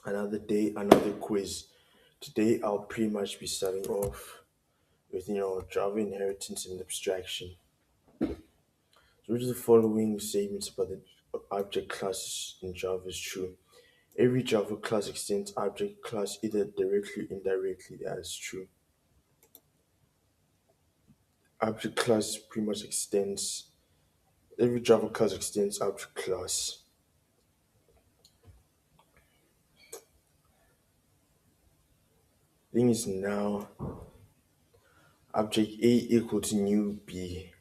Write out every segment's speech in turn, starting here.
Another day, another quiz. Today I'll pretty much be starting off with Java inheritance and abstraction. So which of the following statements about the object classes in Java is true? Every Java class extends object class either directly or indirectly. That's true. Object class pretty much extends every Java class extends object class. Thing is now object A equal to new B.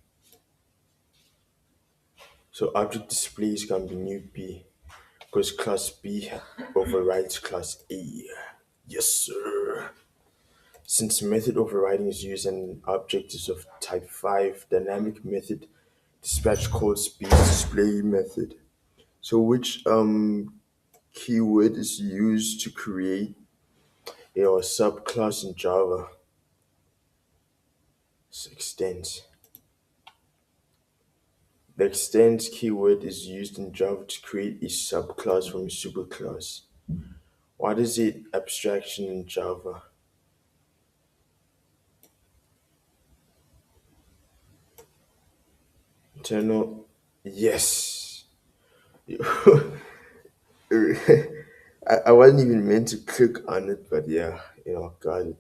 So object displays can be new B because class B overrides class A. Yes, sir. Since method overriding is used and an object is of type 5, dynamic method dispatch calls B's display method. So which keyword is used to create a subclass in Java? Extends. The extends keyword is used in Java to create a subclass from a superclass. What is it abstraction in Java? Internal, yes. I wasn't even meant to click on it, but yeah, got it.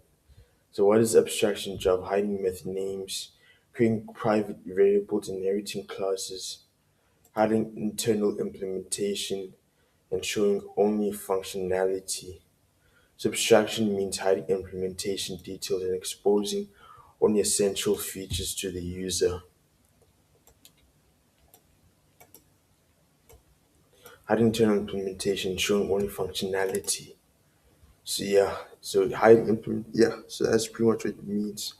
So what is abstraction job? Hiding method names, creating private variables, inheriting classes, hiding internal implementation, and showing only functionality. Subtraction means hiding implementation details and exposing only essential features to the user. Hiding internal implementation, showing only functionality. So yeah, so hiding implement, yeah, so that's pretty much what it means.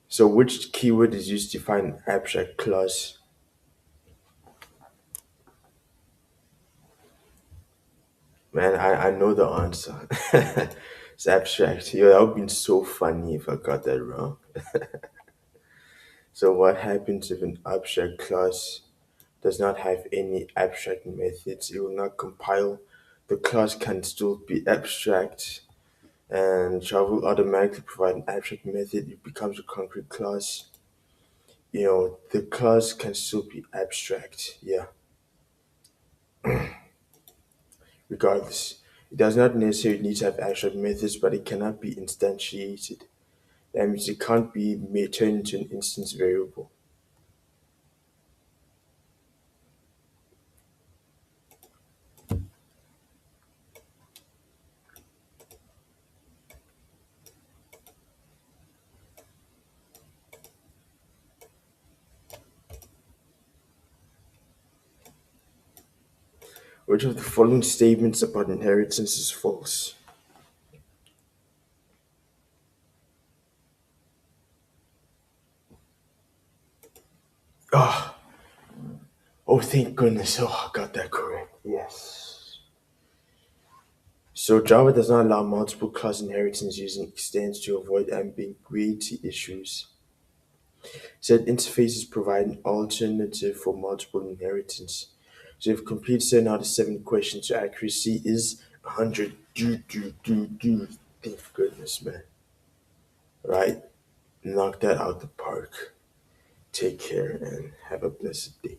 So which keyword is used to define an abstract class? Man, I know the answer. It's abstract. Yo, that would have been so funny if I got that wrong. So what happens if an abstract class does not have any abstract methods? It will not compile. The class can still be abstract and Java will automatically provide an abstract method. It becomes a concrete class. The class can still be abstract. Yeah, regardless. It does not necessarily need to have abstract methods, but it cannot be instantiated. That means it can't be turned into an instance variable. Which of the following statements about inheritance is false? Oh, oh, thank goodness. Oh, I got that correct. Yes. So Java does not allow multiple class inheritance using extends to avoid ambiguity issues. Said interfaces provide an alternative for multiple inheritance. So if complete 7 out of 7 questions, your accuracy is 100. Do. Thank goodness, man. Right? Knock that out the park. Take care and have a blessed day.